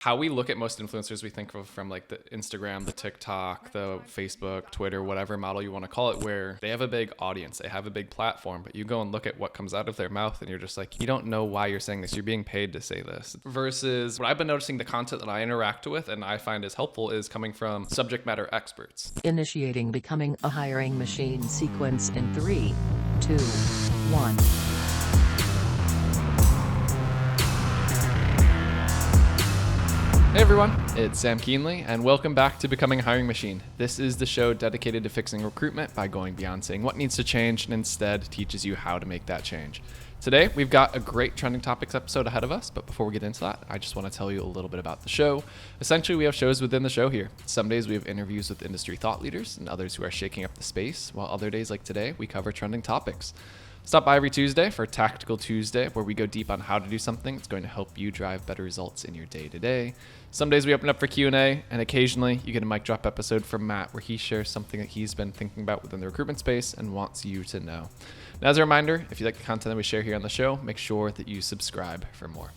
how we look at most influencers, we think of from like the Instagram, the TikTok, the Facebook, Twitter, whatever model you want to call it, where they have a big audience, they have a big platform, but you go and look at what comes out of their mouth and you're just like, you don't know why you're saying this. You're being paid to say this. Versus what I've been noticing, the content that I interact with and I find is helpful is coming from subject matter experts. Initiating becoming a hiring machine sequence in 3, 2, 1. Hey everyone, it's Sam Keenley, and welcome back to Becoming a Hiring Machine. This is the show dedicated to fixing recruitment by going beyond saying what needs to change and instead teaches you how to make that change. Today, we've got a great trending topics episode ahead of us, but before we get into that, I just want to tell you a little bit about the show. Essentially, we have shows within the show here. Some days we have interviews with industry thought leaders and others who are shaking up the space, while other days like today, we cover trending topics. Stop by every Tuesday for Tactical Tuesday, where we go deep on how to do something that's going to help you drive better results in your day-to-day. Some days we open up for Q&A, and occasionally you get a mic drop episode from Matt where he shares something that he's been thinking about within the recruitment space and wants you to know. Now, as a reminder, if you like the content that we share here on the show, make sure that you subscribe for more.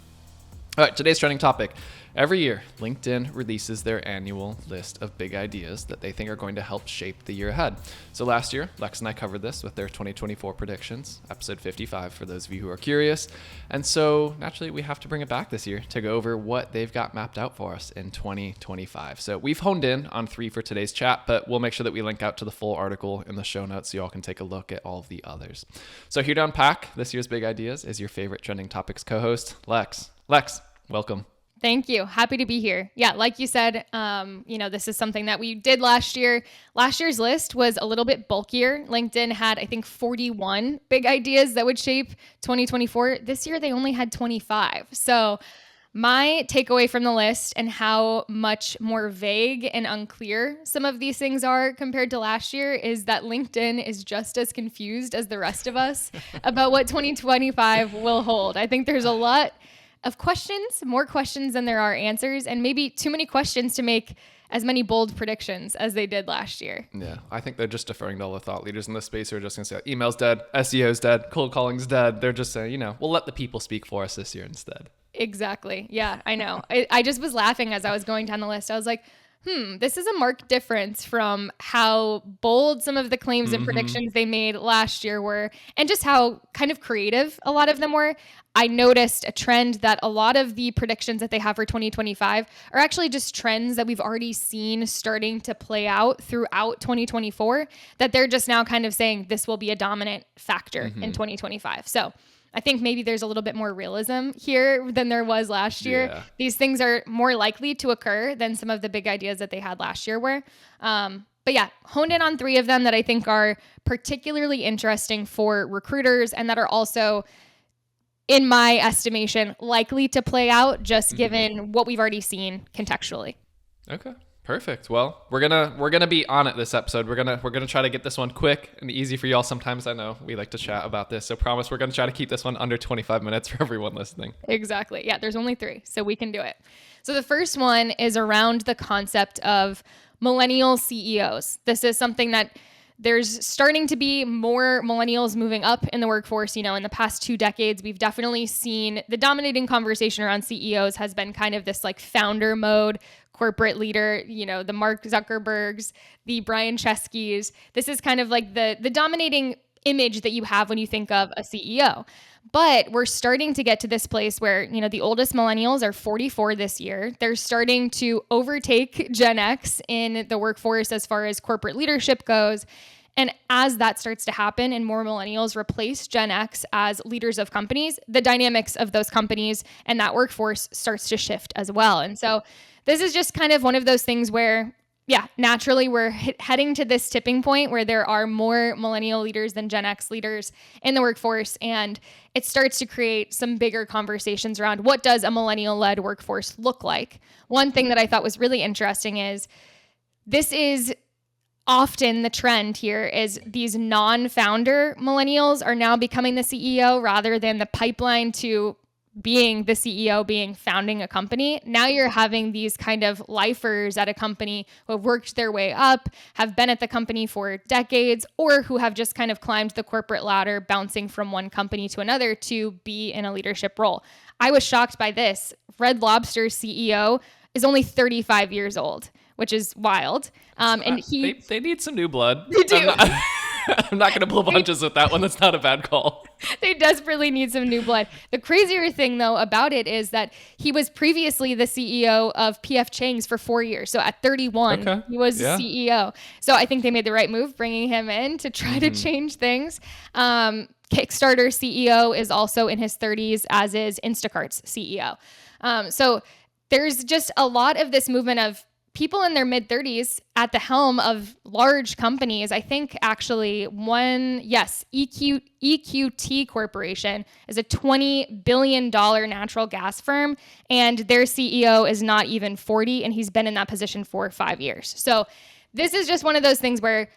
All right, today's trending topic. Every year, LinkedIn releases their annual list of big ideas that they think are going to help shape the year ahead. So last year, Lex and I covered this with their 2024 predictions, episode 55 for those of you who are curious. And so naturally, we have to bring it back this year to go over what they've got mapped out for us in 2025. So we've honed in on 3 for today's chat, but we'll make sure that we link out to the full article in the show notes so you all can take a look at all of the others. So here to unpack this year's big ideas is your favorite trending topics co-host, Lex. Lex, welcome. Thank you. Happy to be here. Yeah, like you said, this is something that we did last year. Last year's list was a little bit bulkier. LinkedIn had, I think, 41 big ideas that would shape 2024. This year, they only had 25. So my takeaway from the list and how much more vague and unclear some of these things are compared to last year is that LinkedIn is just as confused as the rest of us about what 2025 will hold. I think there's a lot of questions, more questions than there are answers, and maybe too many questions to make as many bold predictions as they did last year. Yeah, I think they're just deferring to all the thought leaders in this space who are just going to say, email's dead, SEO's dead, cold calling's dead. They're just saying, we'll let the people speak for us this year instead. Exactly. Yeah, I know. I just was laughing as I was going down the list. I was like, this is a marked difference from how bold some of the claims and predictions they made last year were, and just how kind of creative a lot of them were. I noticed a trend that a lot of the predictions that they have for 2025 are actually just trends that we've already seen starting to play out throughout 2024, that they're just now kind of saying this will be a dominant factor in 2025. So I think maybe there's a little bit more realism here than there was last year. Yeah. These things are more likely to occur than some of the big ideas that they had last year were. But yeah, honed in on 3 of them that I think are particularly interesting for recruiters and that are also, in my estimation, likely to play out just given what we've already seen contextually. Okay. Perfect. Well, we're gonna be on it this episode. We're gonna try to get this one quick and easy for y'all. Sometimes I know we like to chat about this, so promise we're gonna try to keep this one under 25 minutes for everyone listening. Exactly. Yeah, there's only 3, so we can do it. So the first one is around the concept of millennial CEOs. This is something that there's starting to be more millennials moving up in the workforce. In the past 2 decades, we've definitely seen the dominating conversation around CEOs has been kind of this like founder mode, corporate leader, the Mark Zuckerbergs, the Brian Chesky's. This is kind of like the dominating image that you have when you think of a CEO. But we're starting to get to this place where, the oldest millennials are 44 this year. They're starting to overtake Gen X in the workforce as far as corporate leadership goes. And as that starts to happen and more millennials replace Gen X as leaders of companies, the dynamics of those companies and that workforce starts to shift as well. And so this is just kind of one of those things where, naturally we're heading to this tipping point where there are more millennial leaders than Gen X leaders in the workforce. And it starts to create some bigger conversations around what does a millennial-led workforce look like. One thing that I thought was really interesting is this is often the trend here is these non-founder millennials are now becoming the CEO rather than the pipeline to being the CEO, being founding a company. Now you're having these kind of lifers at a company who have worked their way up, have been at the company for decades, or who have just kind of climbed the corporate ladder, bouncing from one company to another to be in a leadership role. I was shocked by this. Red Lobster's CEO is only 35 years old, which is wild. And they need some new blood. They do. I'm not going to pull punches with that one. That's not a bad call. They desperately need some new blood. The crazier thing, though, about it is that he was previously the CEO of PF Chang's for 4 years. So at 31, he was CEO. So I think they made the right move bringing him in to try to change things. Kickstarter CEO is also in his 30s, as is Instacart's CEO. So there's just a lot of this movement of people in their mid 30s at the helm of large companies. I think actually EQT Corporation is a $20 billion natural gas firm, and their CEO is not even 40, and he's been in that position for 5 years. So this is just one of those things where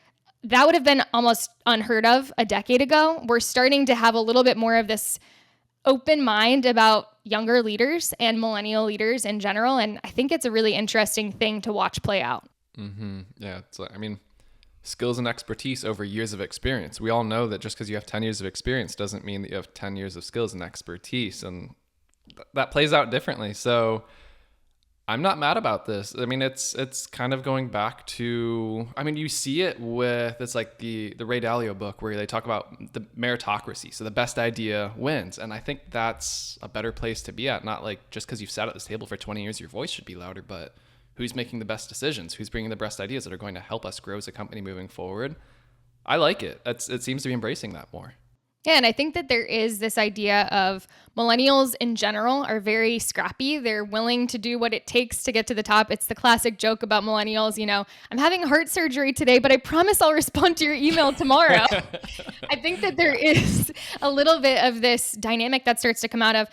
that would have been almost unheard of a decade ago. We're starting to have a little bit more of this open mind about younger leaders and millennial leaders in general. And I think it's a really interesting thing to watch play out. Mm-hmm. Yeah. Skills and expertise over years of experience. We all know that just because you have 10 years of experience doesn't mean that you have 10 years of skills and expertise. And that plays out differently. So I'm not mad about this. I mean, it's kind of going back to, you see it with, it's like the Ray Dalio book where they talk about the meritocracy. So the best idea wins. And I think that's a better place to be at. Not like just because you've sat at this table for 20 years, your voice should be louder, but who's making the best decisions? Who's bringing the best ideas that are going to help us grow as a company moving forward? I like it. It seems to be embracing that more. Yeah, and I think that there is this idea of millennials in general are very scrappy. They're willing to do what it takes to get to the top. It's the classic joke about millennials, I'm having heart surgery today, but I promise I'll respond to your email tomorrow. I think that there is a little bit of this dynamic that starts to come out of,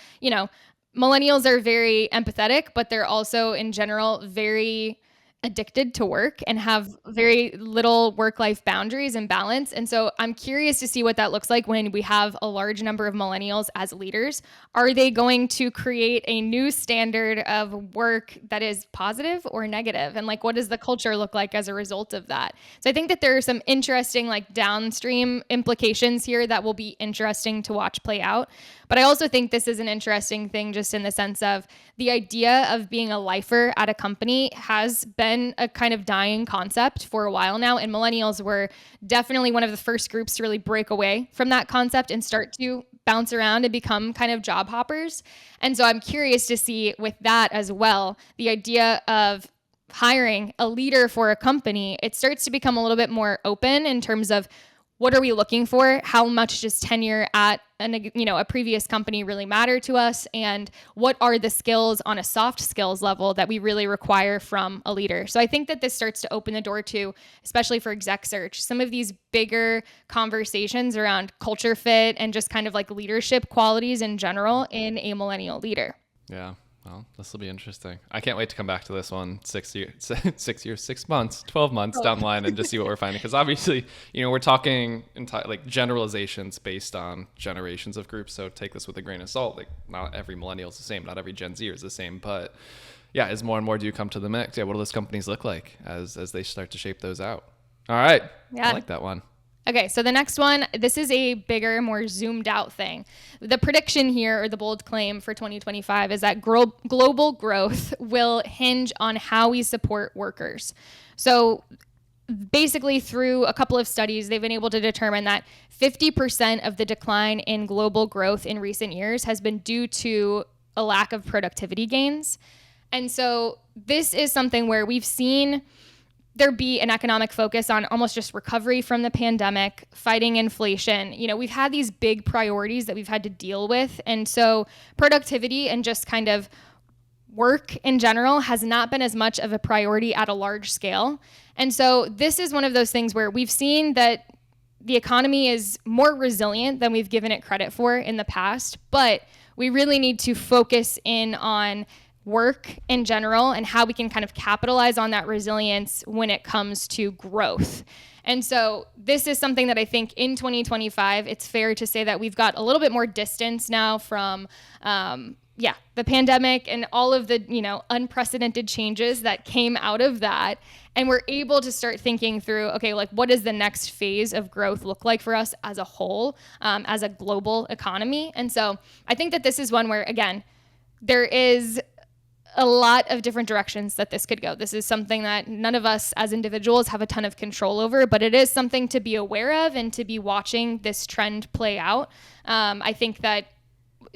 millennials are very empathetic, but they're also in general very addicted to work and have very little work-life boundaries and balance. And so I'm curious to see what that looks like when we have a large number of millennials as leaders. Are they going to create a new standard of work that is positive or negative? And what does the culture look like as a result of that? So I think that there are some interesting downstream implications here that will be interesting to watch play out. But I also think this is an interesting thing just in the sense of the idea of being a lifer at a company has been a kind of dying concept for a while now. And millennials were definitely one of the first groups to really break away from that concept and start to bounce around and become kind of job hoppers. And so I'm curious to see with that as well, the idea of hiring a leader for a company, it starts to become a little bit more open in terms of what are we looking for? How much does tenure at a previous company really matter to us? And what are the skills on a soft skills level that we really require from a leader? So I think that this starts to open the door to, especially for exec search, some of these bigger conversations around culture fit and just kind of leadership qualities in general in a millennial leader. Yeah. Well, this will be interesting. I can't wait to come back to this one 6 months, 12 months down the line and just see what we're finding. Because obviously, we're talking generalizations based on generations of groups. So take this with a grain of salt. Not every millennial is the same. Not every Gen Z is the same. But yeah, as more and more do come to the mix, what do those companies look like as they start to shape those out? All right. Yeah. I like that one. Okay, so the next one, this is a bigger, more zoomed out thing. The prediction here, or the bold claim for 2025, is that global growth will hinge on how we support workers. So basically, through a couple of studies, they've been able to determine that 50% of the decline in global growth in recent years has been due to a lack of productivity gains. And so this is something where we've seen there be an economic focus on almost just recovery from the pandemic, fighting inflation. We've had these big priorities that we've had to deal with. And so productivity and just kind of work in general has not been as much of a priority at a large scale. And so this is one of those things where we've seen that the economy is more resilient than we've given it credit for in the past, but we really need to focus in on work in general and how we can kind of capitalize on that resilience when it comes to growth. And so this is something that I think in 2025, it's fair to say that we've got a little bit more distance now from the pandemic and all of the, unprecedented changes that came out of that. And we're able to start thinking through, okay, what does the next phase of growth look like for us as a whole, as a global economy? And so I think that this is one where, again, there is a lot of different directions that this could go. This is something that none of us as individuals have a ton of control over, but it is something to be aware of and to be watching this trend play out. I think that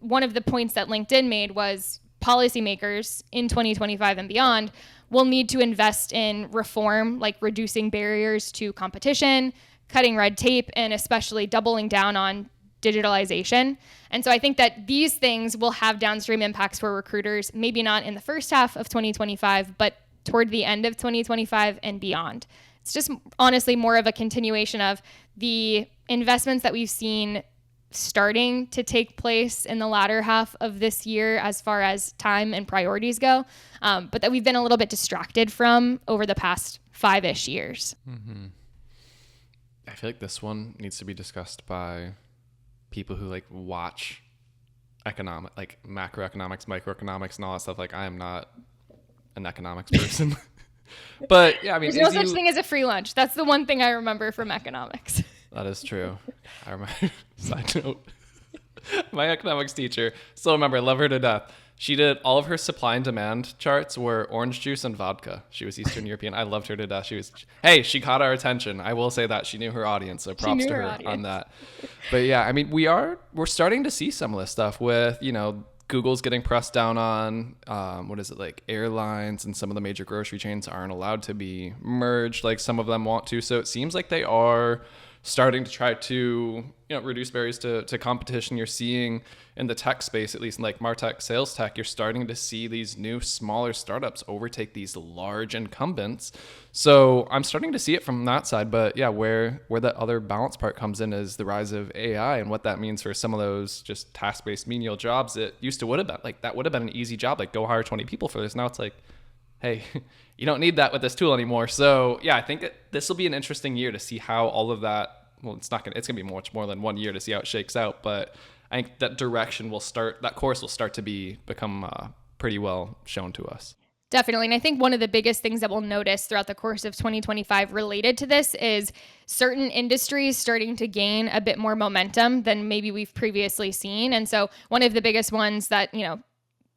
one of the points that LinkedIn made was policymakers in 2025 and beyond will need to invest in reform, like reducing barriers to competition, cutting red tape, and especially doubling down on digitalization. And so I think that these things will have downstream impacts for recruiters, maybe not in the first half of 2025, but toward the end of 2025 and beyond. It's just honestly more of a continuation of the investments that we've seen starting to take place in the latter half of this year as far as time and priorities go, but that we've been a little bit distracted from over the past 5-ish years. Mm-hmm. I feel like this one needs to be discussed by people who like watch economic, like macroeconomics, microeconomics, and all that stuff. Like, I am not an economics person, but yeah, I mean, there's no such thing as a free lunch. That's the one thing I remember from economics. That is true. I remember, side note, my economics teacher, still remember, I love her to death. She did all of her supply and demand charts were orange juice and vodka. She was Eastern European. I loved her to death. She caught our attention. I will say that she knew her audience. So props to her on that. But yeah, I mean, we're starting to see some of this stuff with, Google's getting pressed down on, like airlines, and some of the major grocery chains aren't allowed to be merged like some of them want to. So it seems like they are starting to try to reduce barriers to competition. You're seeing in the tech space, at least in like MarTech, sales tech, you're starting to see these new smaller startups overtake these large incumbents. So I'm starting to see it from that side. But yeah, where that other balance part comes in is the rise of AI and what that means for some of those just task-based menial jobs. It used to would have been like, that would have been an easy job, like go hire 20 people for this. Now it's like, hey, you don't need that with this tool anymore. So yeah, I think this will be an interesting year to see how all of that, it's going to be much more than 1 year to see how it shakes out. But I think that course will start to become pretty well shown to us. Definitely. And I think one of the biggest things that we'll notice throughout the course of 2025 related to this is certain industries starting to gain a bit more momentum than maybe we've previously seen. And so one of the biggest ones that,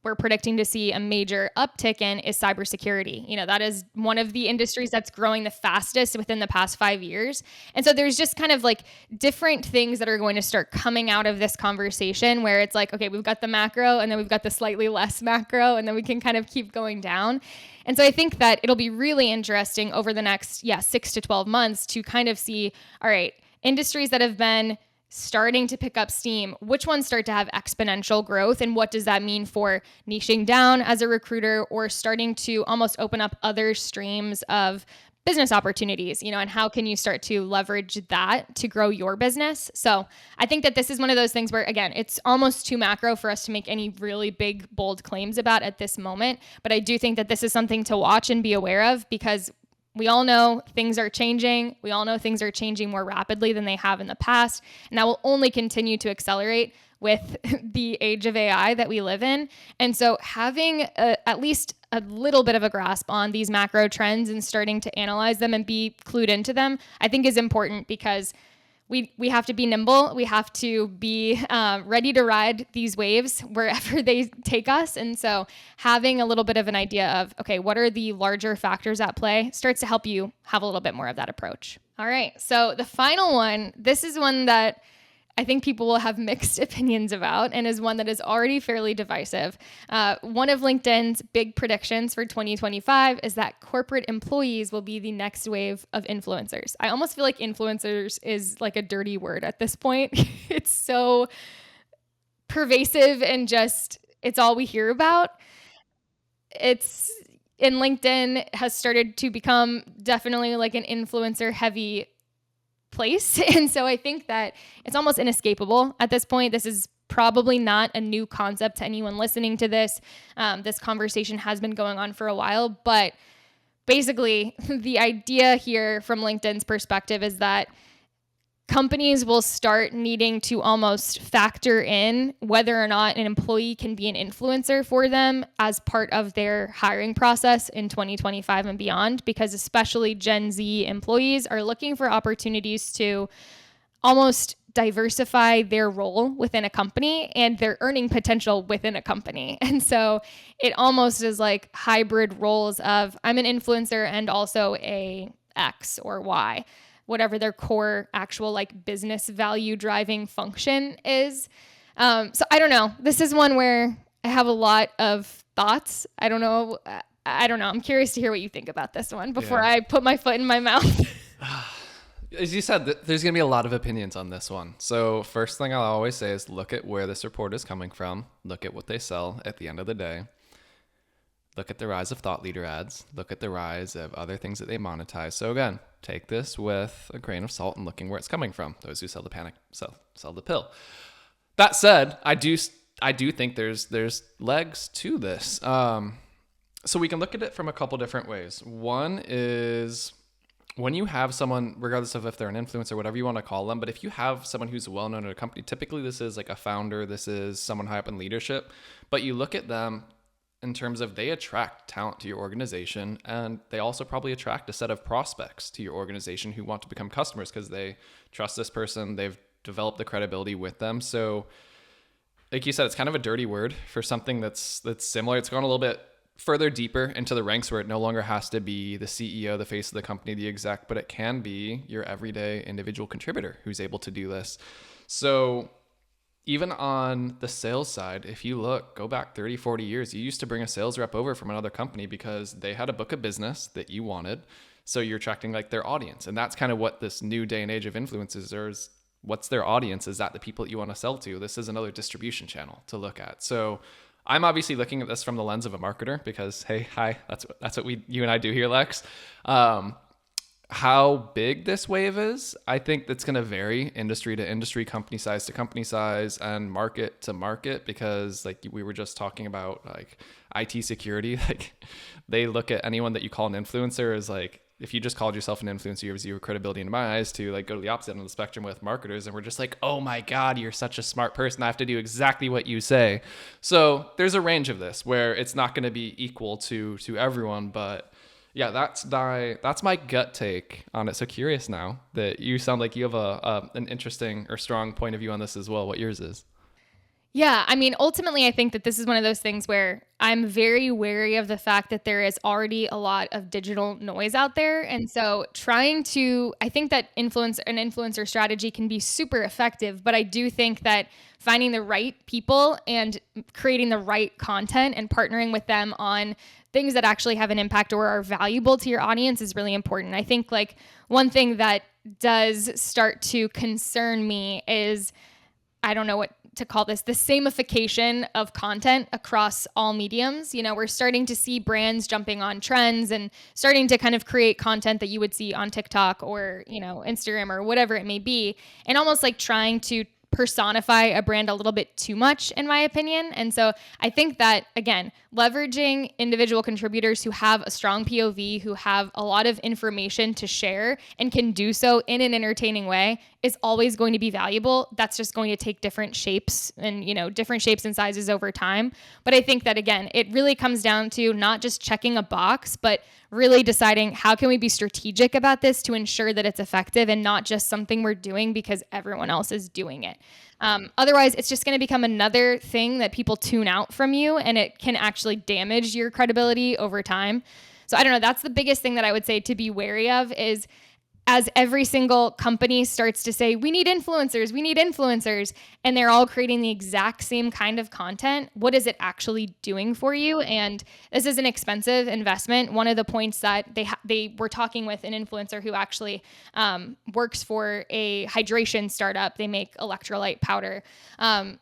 we're predicting to see a major uptick in is cybersecurity. That is one of the industries that's growing the fastest within the past 5 years. And so there's just kind of like different things that are going to start coming out of this conversation where it's like, okay, we've got the macro and then we've got the slightly less macro, and then we can kind of keep going down. And so I think that it'll be really interesting over the next 6 to 12 months to kind of see, all right, industries that have been starting to pick up steam, which ones start to have exponential growth, and what does that mean for niching down as a recruiter or starting to almost open up other streams of business opportunities, and how can you start to leverage that to grow your business? So I think that this is one of those things where, again, it's almost too macro for us to make any really big, bold claims about at this moment. But I do think that this is something to watch and be aware of, because we all know things are changing. We all know things are changing more rapidly than they have in the past. And that will only continue to accelerate with the age of AI that we live in. And so having at least a little bit of a grasp on these macro trends and starting to analyze them and be clued into them, I think is important, because we have to be nimble. We have to be ready to ride these waves wherever they take us. And so having a little bit of an idea of, okay, what are the larger factors at play starts to help you have a little bit more of that approach. All right. So the final one, this is one that I think people will have mixed opinions about, and is one that is already fairly divisive. One of LinkedIn's big predictions for 2025 is that corporate employees will be the next wave of influencers. I almost feel like influencers is like a dirty word at this point. It's so pervasive and just, it's all we hear about. LinkedIn has started to become definitely like an influencer heavy place. And so I think that it's almost inescapable at this point. This is probably not a new concept to anyone listening to this. This conversation has been going on for a while, but basically the idea here from LinkedIn's perspective is that companies will start needing to almost factor in whether or not an employee can be an influencer for them as part of their hiring process in 2025 and beyond, because especially Gen Z employees are looking for opportunities to almost diversify their role within a company and their earning potential within a company. And so it almost is like hybrid roles of I'm an influencer and also a X or Y, whatever their core actual like business value driving function is. So I don't know. This is one where I have a lot of thoughts. I don't know. I'm curious to hear what you think about this one before I put my foot in my mouth. As you said, there's going to be a lot of opinions on this one. So first thing I'll always say is look at where this report is coming from. Look at what they sell at the end of the day. Look at the rise of thought leader ads. Look at the rise of other things that they monetize. So again, take this with a grain of salt and looking where it's coming from. Those who sell the panic sell the pill. That said, I do think there's legs to this. So we can look at it from a couple different ways. One is when you have someone, regardless of if they're an influencer, whatever you want to call them, but if you have someone who's well-known at a company, typically this is like a founder, this is someone high up in leadership, but you look at them in terms of they attract talent to your organization, and they also probably attract a set of prospects to your organization who want to become customers because they trust this person, they've developed the credibility with them. So like you said, it's kind of a dirty word for something that's similar. It's gone a little bit further deeper into the ranks where it no longer has to be the CEO, the face of the company, the exec, but it can be your everyday individual contributor who's able to do this. So even on the sales side, if you go back 30, 40 years, you used to bring a sales rep over from another company because they had a book of business that you wanted. So you're attracting like their audience. And that's kind of what this new day and age of influencers is. What's their audience? Is that the people that you want to sell to? This is another distribution channel to look at. So I'm obviously looking at this from the lens of a marketer because, hey, hi, that's what you and I do here, Lex. How big this wave is, I think that's going to vary industry to industry, company size to company size, and market to market, because like we were just talking about like IT security, like they look at anyone that you call an influencer as like, if you just called yourself an influencer, you have zero credibility in my eyes, to like go to the opposite end of the spectrum with marketers. And we're just like, oh my God, you're such a smart person. I have to do exactly what you say. So there's a range of this where it's not going to be equal to everyone, but yeah, that's my gut take on it. So curious now that you sound like you have an interesting or strong point of view on this as well. What yours is? Yeah, I mean, ultimately, I think that this is one of those things where I'm very wary of the fact that there is already a lot of digital noise out there. And so I think that an influencer strategy can be super effective, but I do think that finding the right people and creating the right content and partnering with them on things that actually have an impact or are valuable to your audience is really important. I think like one thing that does start to concern me is, I don't know what to call this, the samification of content across all mediums. You know, we're starting to see brands jumping on trends and starting to kind of create content that you would see on TikTok or, you know, Instagram or whatever it may be, and almost like trying to personify a brand a little bit too much, in my opinion. And so I think that, again, leveraging individual contributors who have a strong POV, who have a lot of information to share and can do so in an entertaining way is always going to be valuable. That's just going to take different shapes and, you know, different shapes and sizes over time. But I think that, again, it really comes down to not just checking a box, but really deciding how can we be strategic about this to ensure that it's effective and not just something we're doing because everyone else is doing it. Otherwise, it's just going to become another thing that people tune out from you, and it can actually damage your credibility over time. So I don't know. That's the biggest thing that I would say to be wary of is, as every single company starts to say, we need influencers, and they're all creating the exact same kind of content, what is it actually doing for you? And this is an expensive investment. One of the points that they were talking with an influencer who actually works for a hydration startup. They make electrolyte powder.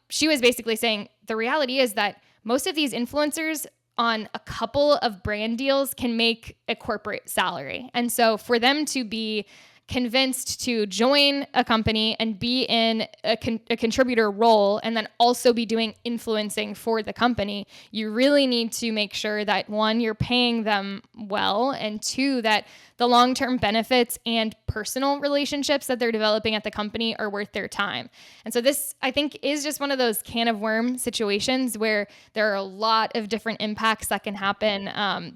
She was basically saying the reality is that most of these influencers on a couple of brand deals can make a corporate salary. And so for them to be convinced to join a company and be in a contributor role and then also be doing influencing for the company, you really need to make sure that, one, you're paying them well, and two, that the long-term benefits and personal relationships that they're developing at the company are worth their time. And so this, I think, is just one of those can of worm situations where there are a lot of different impacts that can happen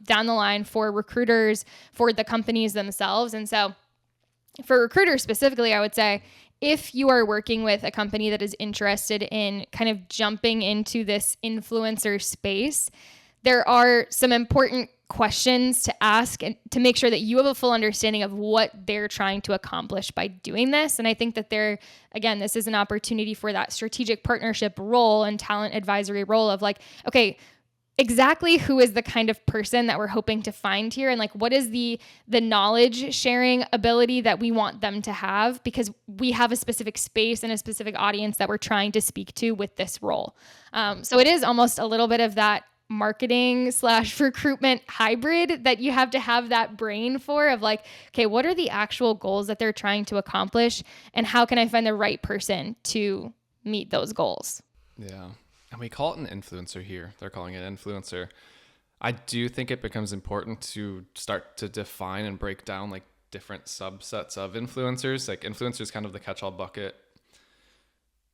down the line for recruiters, for the companies themselves. And so for recruiters specifically, I would say if you are working with a company that is interested in kind of jumping into this influencer space, there are some important questions to ask and to make sure that you have a full understanding of what they're trying to accomplish by doing this. And I think that this is an opportunity for that strategic partnership role and talent advisory role of like, okay, exactly who is the kind of person that we're hoping to find here, and like what is the knowledge sharing ability that we want them to have, because we have a specific space and a specific audience that we're trying to speak to with this role. So it is almost a little bit of that marketing/recruitment hybrid that you have to have that brain for, of like, okay, what are the actual goals that they're trying to accomplish, and how can I find the right person to meet those goals? Yeah. And we call it an influencer here. They're calling it influencer. I do think it becomes important to start to define and break down like different subsets of influencers. Like influencers kind of the catch-all bucket.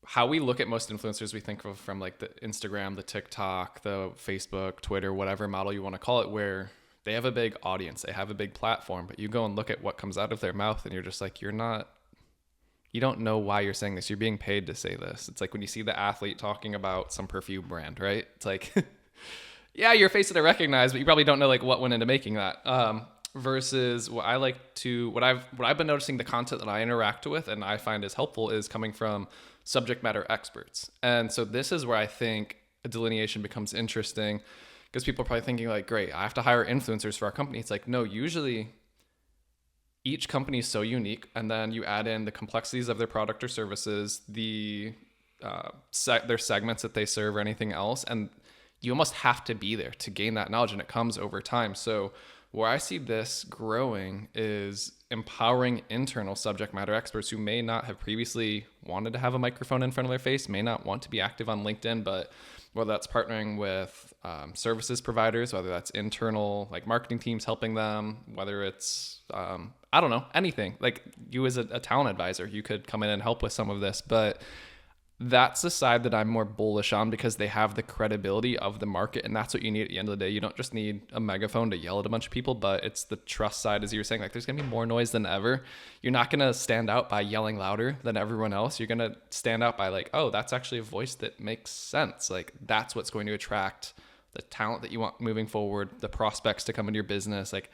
How we look at most influencers, we think of from like the Instagram, the TikTok, the Facebook, Twitter, whatever model you want to call it, where they have a big audience, they have a big platform, but you go and look at what comes out of their mouth and you're just like, you don't know why you're saying this. You're being paid to say this. It's like when you see the athlete talking about some perfume brand, right? It's like, yeah, your face that I recognize, but you probably don't know like what went into making that. Versus what I've been noticing, the content that I interact with and I find is helpful is coming from subject matter experts. And so this is where I think a delineation becomes interesting, because people are probably thinking like, great, I have to hire influencers for our company. It's like, no, usually each company is so unique, and then you add in the complexities of their product or services, their segments that they serve or anything else, and you almost have to be there to gain that knowledge, and it comes over time. So where I see this growing is empowering internal subject matter experts who may not have previously wanted to have a microphone in front of their face, may not want to be active on LinkedIn, but whether that's partnering with services providers, whether that's internal like marketing teams helping them, whether it's I don't know, anything. Like you as a talent advisor, you could come in and help with some of this, but that's the side that I'm more bullish on, because they have the credibility of the market, and that's what you need at the end of the day. You don't just need a megaphone to yell at a bunch of people, but it's the trust side, as you were saying. Like there's gonna be more noise than ever. You're not gonna stand out by yelling louder than everyone else. You're gonna stand out by like, oh, that's actually a voice that makes sense. Like that's what's going to attract the talent that you want moving forward, the prospects to come into your business. Like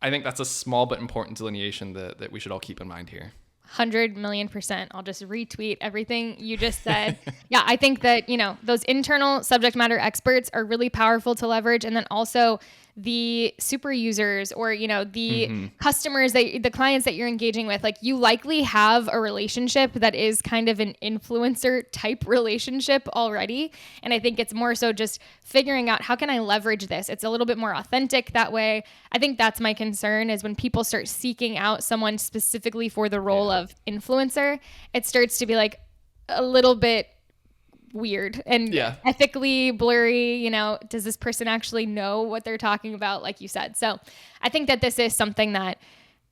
I think that's a small but important delineation that we should all keep in mind here. 100,000,000%. I'll just retweet everything you just said. Yeah, I think that, those internal subject matter experts are really powerful to leverage. And then also the super users or, the customers, the clients that you're engaging with, like you likely have a relationship that is kind of an influencer type relationship already. And I think it's more so just figuring out how can I leverage this? It's a little bit more authentic that way. I think that's my concern, is when people start seeking out someone specifically for the role of influencer, it starts to be like a little bit weird and ethically blurry. Does this person actually know what they're talking about, like you said? So I think that this is something that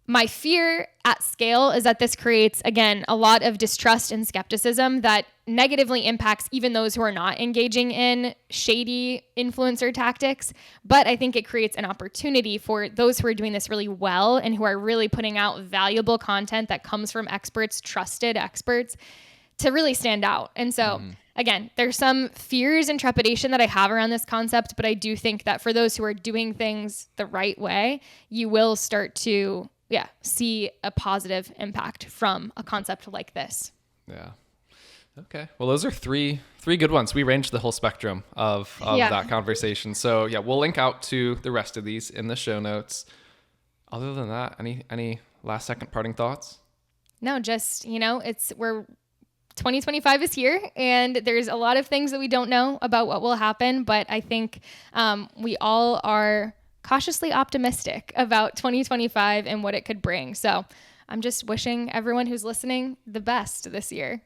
my fear at scale is that this creates, again, a lot of distrust and skepticism that negatively impacts even those who are not engaging in shady influencer tactics. But I think it creates an opportunity for those who are doing this really well and who are really putting out valuable content that comes from experts, trusted experts, to really stand out. And so again, there's some fears and trepidation that I have around this concept, but I do think that for those who are doing things the right way, you will start to see a positive impact from a concept like this. Yeah. Okay. Well, those are three good ones. We ranged the whole spectrum of that conversation. So we'll link out to the rest of these in the show notes. Other than that, any last second parting thoughts? No, just, 2025 is here, and there's a lot of things that we don't know about what will happen, but I think we all are cautiously optimistic about 2025 and what it could bring. So I'm just wishing everyone who's listening the best this year.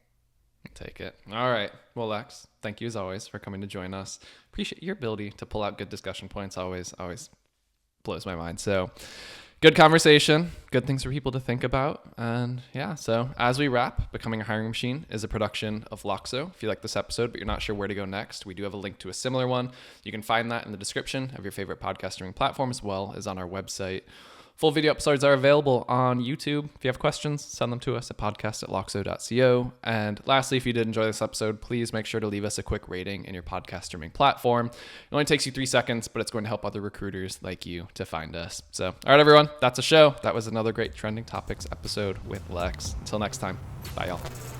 Take it. All right. Well, Lex, thank you as always for coming to join us. Appreciate your ability to pull out good discussion points. Always blows my mind. So good conversation, good things for people to think about. And so as we wrap, Becoming a Hiring Machine is a production of Loxo. If you like this episode, but you're not sure where to go next, we do have a link to a similar one. You can find that in the description of your favorite podcast streaming platform, as well as on our website. Full video episodes are available on YouTube. If you have questions, send them to us at podcast@loxo.co. And lastly, if you did enjoy this episode, please make sure to leave us a quick rating in your podcast streaming platform. It only takes you 3 seconds, but it's going to help other recruiters like you to find us. So, all right, everyone, that's a show. That was another great Trending Topics episode with Lex. Until next time, bye, y'all.